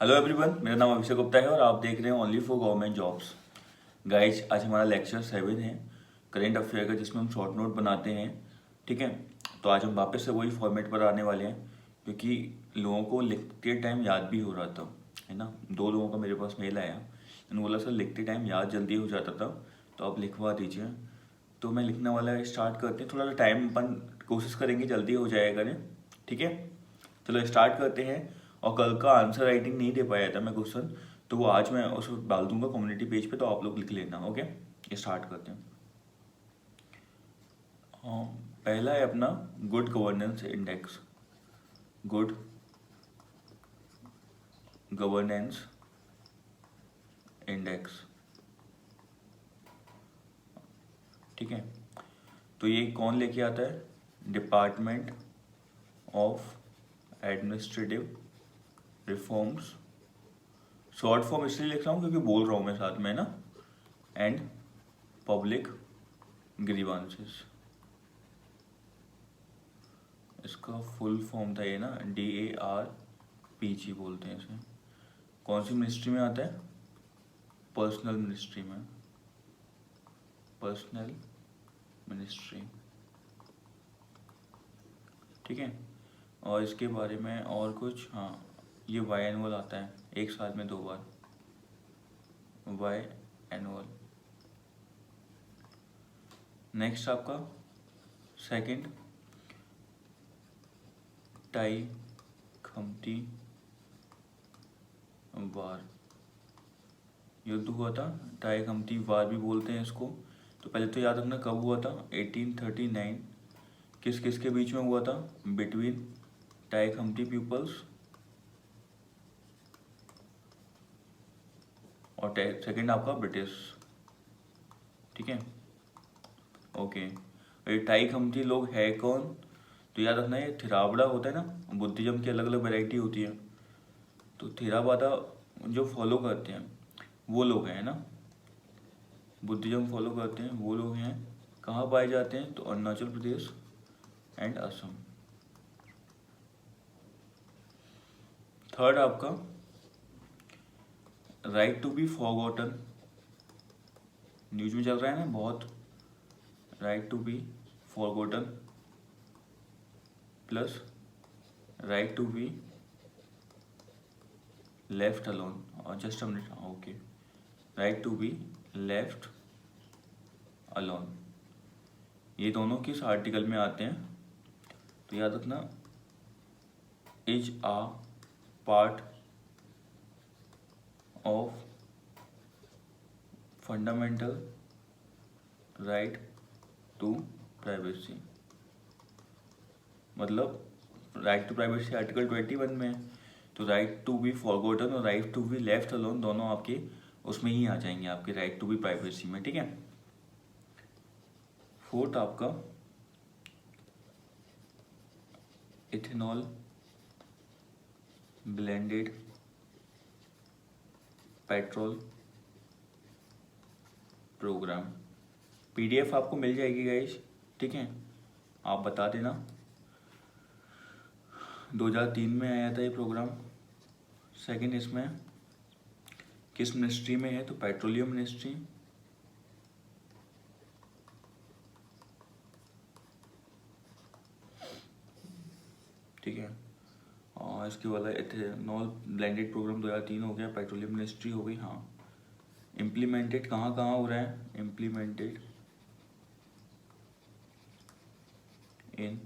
Hello everyone, मेरा नाम अभिषेक गुप्ता है और आप देख रहे हैं only for government jobs. Guys, आज हमारा लेक्चर 7 है करेंट अफेयर का, जिसमें हम शॉर्ट नोट बनाते हैं। ठीक है, तो आज हम वापस से वही फॉर्मेट पर आने वाले हैं, क्योंकि लोगों को लिखते टाइम याद भी हो रहा था, है ना। 2 लोगों का मेरे पास मेल आया, उन्होंने बोला सर लिखते टाइम याद जल्दी हो जाता था, तो आप लिखवा दीजिए। तो मैं लिखने वाला स्टार्ट करते हैं, थोड़ा सा टाइम अपन कोशिश करेंगे जल्दी हो जाएगा करें। ठीक है, चलो स्टार्ट करते हैं। और कल का आंसर राइटिंग नहीं दे पाया था मैं क्वेश्चन, तो वो आज मैं उसको डाल दूंगा कम्युनिटी पेज पे, तो आप लोग लिख लेना। ओके, ये स्टार्ट करते हैं। हाँ, पहला है अपना good governance index. Good governance index, ठीक है। तो ये कौन लेके आता है? Department of administrative reforms. Short form इसलिए लिख रहा हूँ क्योंकि बोल रहा हूँ मैं साथ में ना। एंड पब्लिक ग्रीवांसेस, इसका फुल फॉर्म था ये ना, DARPG बोलते हैं इसे। कौन सी मिनिस्ट्री में आता है? पर्सनल मिनिस्ट्री में। पर्सनल मिनिस्ट्री, ठीक है। और इसके बारे में और कुछ, हाँ, ये वाई एनुअल आता है, एक साल में 2 बार वाई एनुअल। नेक्स्ट आपका सेकंड, टाई खमती वार। युद्ध हुआ था, टाई खमती वार भी बोलते हैं इसको। तो पहले तो याद रखना कब हुआ था, 1839। किस किस के बीच में हुआ था? बिटवीन टाई खमती पीपल्स और सेकंड आपका ब्रिटिश, ठीक है। ओके, ये टाई खमती लोग है कौन? तो याद रखना ये थिरावड़ा होता है ना, बुद्धिज्म की अलग अलग वैरायटी होती है। तो थिरावादा जो फॉलो करते हैं वो लोग हैं ना, बुद्धिज्म फॉलो करते हैं वो लोग हैं। कहाँ पाए जाते हैं? तो अरुणाचल प्रदेश एंड असम। थर्ड आपका right to be forgotten, news में चल रहा है ना बहुत। Right to be forgotten plus right to be left alone. और just a minute, okay, right to be left alone, ये दोनों किस आर्टिकल में आते हैं? तो याद रखना, is a part of fundamental right to privacy. मतलब राइट टू प्राइवेसी आर्टिकल 21 में है, तो राइट टू बी फॉरगॉटन और right to be left alone दोनों आपके उसमें ही आ जाएंगे, आपके राइट टू बी प्राइवेसी में, ठीक है। फोर्थ आपका ethanol blended petrol programme. PDF आपको मिल जाएगी गाइस, ठीक है, आप बता देना। 2003 में आया था ये प्रोग्राम। सेकंड इसमें किस मिनिस्ट्री में है? तो पेट्रोलियम मिनिस्ट्री। ठीक है, और इसके वाला इथेनॉल ब्लेंडेड प्रोग्राम 2003 हो गया, पेट्रोलियम मिनिस्ट्री हो गई। हाँ, इम्प्लीमेंटेड कहाँ कहाँ हो रहा है? Implemented in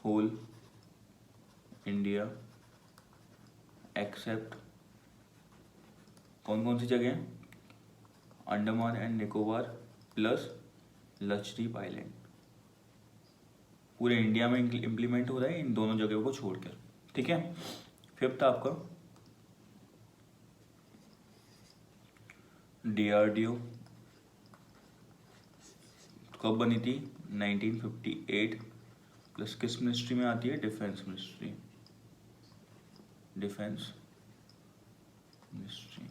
whole India except कौन कौन सी जगह? Andaman and Nicobar plus Lakshadweep island. पूरे इंडिया में इम्प्लीमेंट हो रहा है इन दोनों जगहों को छोड़कर, ठीक है। फिफ्थ आपका DRDO कब बनी थी? 1958 प्लस किस मिनिस्ट्री में आती है? Defence ministry. Defence ministry,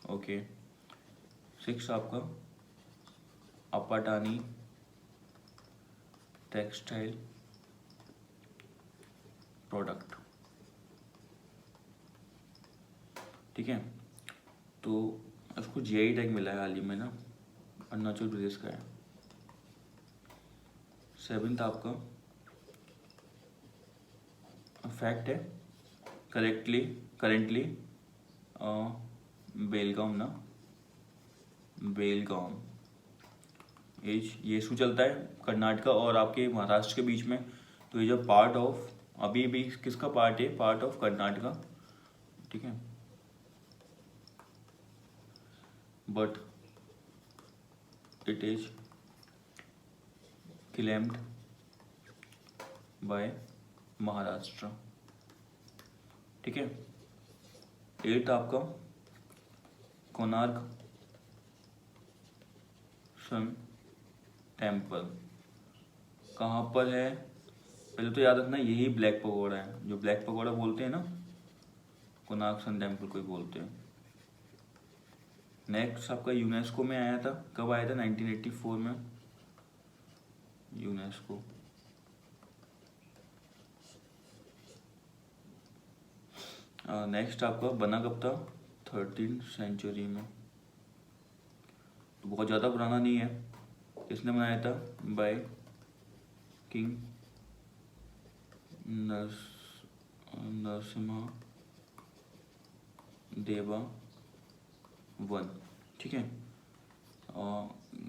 okay. Six आपका अपाटानी टेक्सटाइल प्रोडक्ट, ठीक है। तो उसको जीआई टैग मिला है हाल ही में ना, अरुणाचल प्रदेश का है। 7th आपका फैक्ट है करेंटली बेलगाम ना, बेलगाम ये शू चलता है कर्नाटका और आपके महाराष्ट्र के बीच में। तो ये जो पार्ट ऑफ अभी भी किसका पार्ट है, पार्ट ऑफ कर्नाटका, ठीक है। But it is claimed by Maharashtra, ठीक है। 8th आपका कोणार्क सन टेम्पल कहाँ पर है, पहले तो याद रखना यही ब्लैक पगोड़ा है, जो ब्लैक पगोड़ा बोलते हैं ना, कोणार्क सन टेम्पल को ही बोलते हैं। नेक्स्ट आपका यूनेस्को में आया था, कब आया था, 1984 में यूनेस्को। नेक्स्ट आपका बना कब था, 13th सेंचुरी में, तो बहुत ज़्यादा पुराना नहीं है। इसने बनाया था बाय किंग नरसिम्हा देवा वन, ठीक है।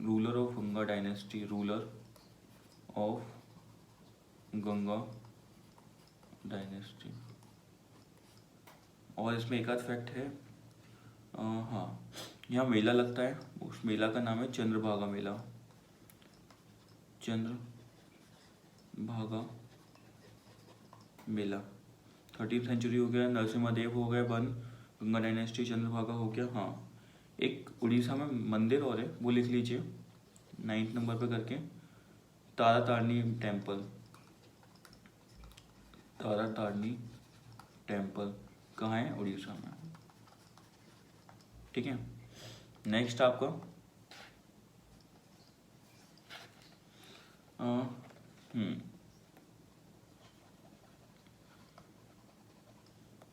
Ruler of Ganga dynasty, ruler of Ganga dynasty. और इसमें एक आध फैक्ट है, हाँ, यहाँ मेला लगता है, उस मेला का नाम है चंद्रभागा मेला, चंद्रभागा मेला। 13th सेंचुरी हो गया, नरसिम्हा देव हो गए वन, गंगा डायनेस्टी, चंद्रभागा हो गया। हाँ, एक उड़ीसा में मंदिर और है, वो लिख लीजिए 9th नंबर पे करके, तारा तारनी टेम्पल, तारा तारनी टेम्पल कहाँ है, उड़ीसा में, ठीक है। नेक्स्ट आपका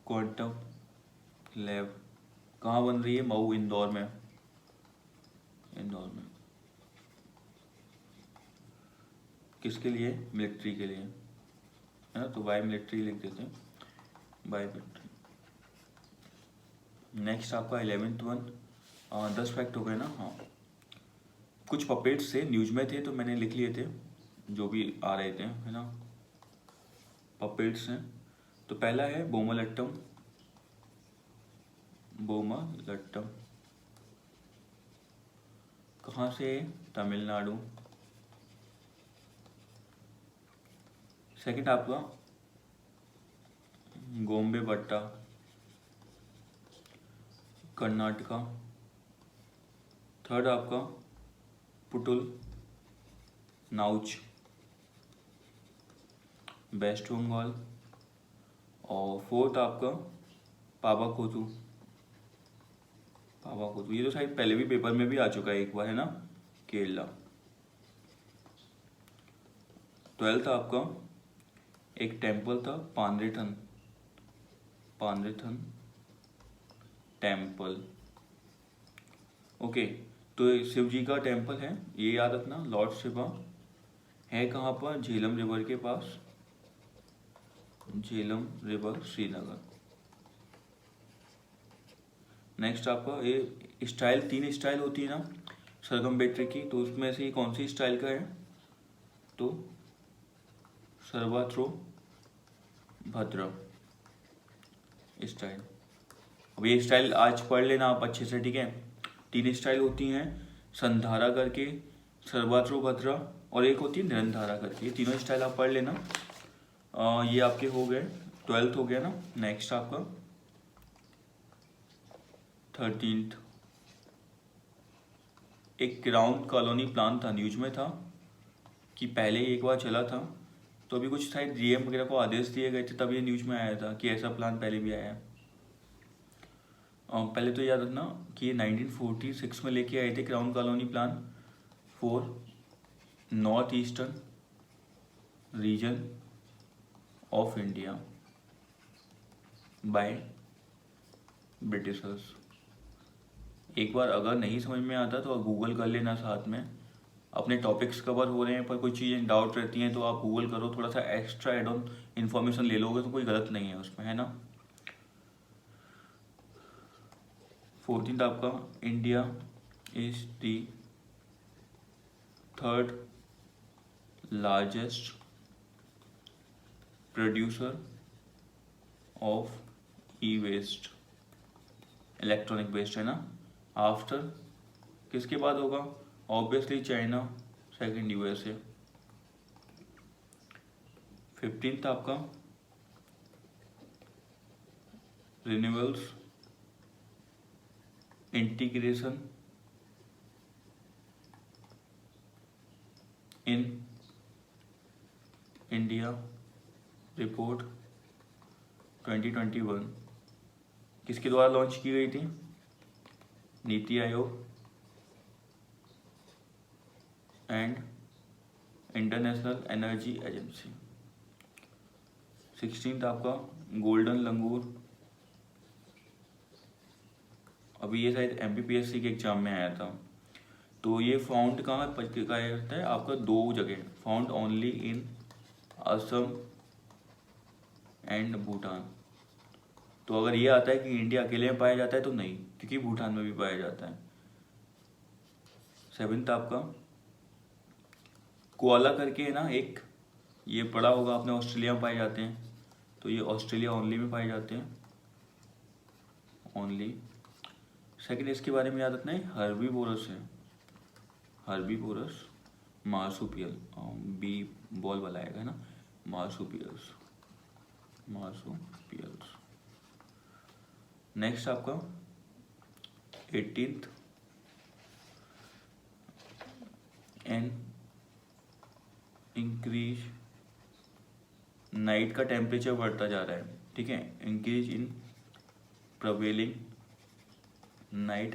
क्वांटम लैब कहाँ बन रही है, मऊ, इंदौर में, इंदौर में। किसके लिए, मिलिट्री के लिए, है ना, तो बाय मिलिट्री लिख देते हैं, बाय मिलिट्री। नेक्स्ट आपका 11th वन, 10 फैक्ट हो गए ना। हाँ, कुछ पपेट्स से न्यूज में थे तो मैंने लिख लिए थे जो भी आ रहे थे, है ना, पपेट्स हैं। तो पहला है बोमलट्टम, बोमलट्टम कहाँ से, तमिलनाडु। सेकंड आपका गोम्बे बट्टा, कर्नाटका। थर्ड आपका पुटुल नाउच, वेस्ट बंगाल। और फोर्थ आपका पावाकोतु, पावाकोतु ये तो शायद पहले भी पेपर में भी आ चुका है एक बार, है ना, केरला। 12th आपका एक टेम्पल था पांद्रेथन, पांद्रेथन टेम्पल, ओके। तो शिव जी का टेम्पल है, ये याद रखना, लॉर्ड शिवा है कहाँ पर, झेलम रिवर के पास, झेलम रिवर, श्रीनगर। नेक्स्ट आपका ये स्टाइल, 3 स्टाइल होती है ना सरगम की, तो उसमें से कौन सी स्टाइल का है, तो सर्वाथ्रो भद्र स्टाइल। अब ये स्टाइल आज पढ़ लेना आप अच्छे से, ठीक है। 3 स्टाइल होती हैं, संधारा करके, सर्वाथ्रो भद्रा, और एक होती है निरंधारा करके, ये तीनों स्टाइल आप पढ़ लेना। ये आपके हो गए, 12th हो गया ना। नेक्स्ट आपका 13th, एक ग्राउंड कॉलोनी प्लान था, न्यूज में था कि पहले ही एक बार चला था, तो अभी कुछ शायद डीएम वगैरह को आदेश दिए गए थे, तब ये न्यूज में आया था कि ऐसा प्लान पहले भी आया है। पहले तो याद रखना कि 1946 में लेके आए थे ground colony plan for north eastern region of India by Britishers. एक बार अगर नहीं समझ में आता तो आप गूगल कर लेना साथ में, अपने टॉपिक्स कवर हो रहे हैं पर कोई चीज़ें डाउट रहती हैं तो आप गूगल करो, थोड़ा सा एक्स्ट्रा एड ऑन इन्फॉर्मेशन ले लोगे तो कोई गलत नहीं है उसमें, है ना। 14th आपका, India is the third largest producer of e waste, electronic waste, है ना। आफ्टर किसके बाद होगा, obviously China, second USA. 15th आपका, renewables integration in India report 2021 किसके द्वारा लॉन्च की गई थी, NITI Aayog and international energy agency. 16th आपका, गोल्डन लंगूर, अभी ये शायद MPPSC के एग्जाम में आया था। तो ये फाउंड कहाँ का है आपका, 2 जगह, found only in Assam and Bhutan. तो अगर ये आता है कि इंडिया अकेले में पाया जाता है तो नहीं, क्योंकि भूटान में भी पाया जाता है। 7th आपका, कोआला करके है ना एक, ये पढ़ा होगा आपने, ऑस्ट्रेलिया में पाए जाते हैं, तो ये ऑस्ट्रेलिया ओनली में पाए जाते हैं, ओनली। सेकंड इसके बारे में याद रखना है, हर्बीवोरस है, हर्बीवोरस मार्सुपियल, बी बॉल वाला आएगा, है ना, मार्सुपियल्स, मार्सुपियल्स। नेक्स्ट आपका 18th, एन इंक्रीज, नाइट का टेम्परेचर बढ़ता जा रहा है, ठीक है, increase in prevailing night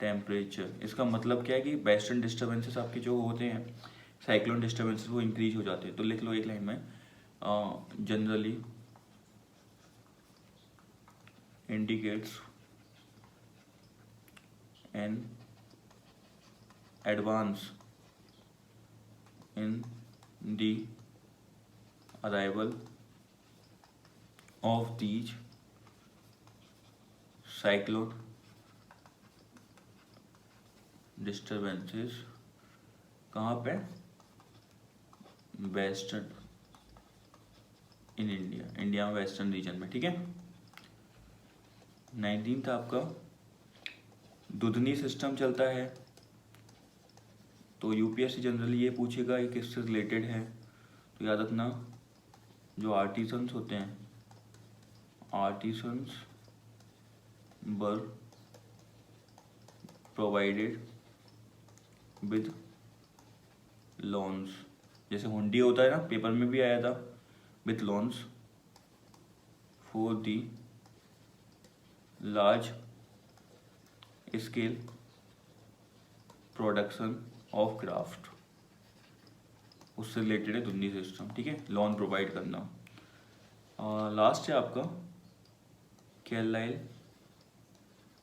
temperature. इसका मतलब क्या है कि वेस्टर्न डिस्टर्बेंसेस आपके जो होते हैं, साइक्लोन डिस्टर्बेंसेस, वो इंक्रीज हो जाते हैं। तो लिख लो एक लाइन में, generally indicates an advance in the arrival of these cyclone disturbances, कहाँ पे, वेस्टर्न इन इंडिया, इंडिया में वेस्टर्न रीजन में, ठीक है। 19th आपका, दुधनी सिस्टम चलता है, तो यूपीएससी जनरली ये पूछेगा ये किससे रिलेटेड है, तो याद रखना, जो आर्टिसंस होते हैं, artisans were provided with loans, जैसे हुंडी होता है ना, पेपर में भी आया था, with loans for the large scale production of craft, उससे रिलेटेड है दुधनी सिस्टम, ठीक है, लोन प्रोवाइड करना। लास्ट है आपका कैरलाइल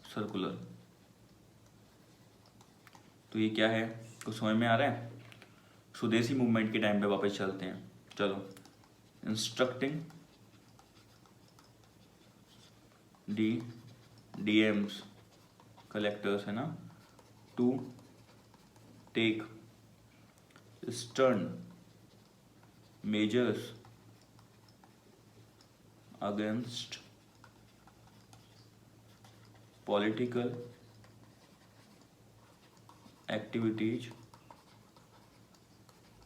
सर्कुलर, तो ये क्या है, कुछ समझ में आ रहा है। स्वदेशी मूवमेंट के टाइम पे वापस चलते हैं, चलो। इंस्ट्रक्टिंग डीएम्स कलेक्टर्स, है ना, to take stern measures against political activities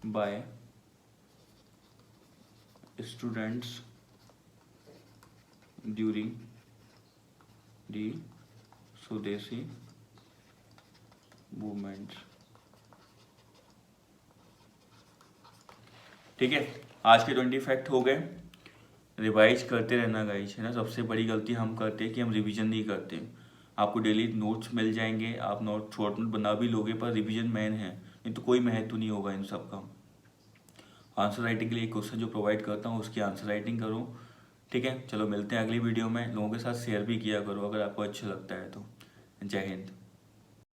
by students during the Swadeshi movements। ठीक है, आज के 20 फैक्ट हो गए। रिवाइज करते रहना गाइस, है ना। सबसे बड़ी गलती हम करते हैं कि हम रिवीजन नहीं करते। आपको डेली नोट्स मिल जाएंगे, आप शॉर्ट नोट बना भी लोगे, पर रिवीजन मेन है, नहीं तो कोई महत्व नहीं होगा इन सब का। आंसर राइटिंग के लिए एक क्वेश्चन जो प्रोवाइड करता हूँ उसकी आंसर राइटिंग करो, ठीक है, चलो मिलते हैं अगली वीडियो में। लोगों के साथ शेयर भी किया करो अगर आपको अच्छा लगता है तो। जय हिंद।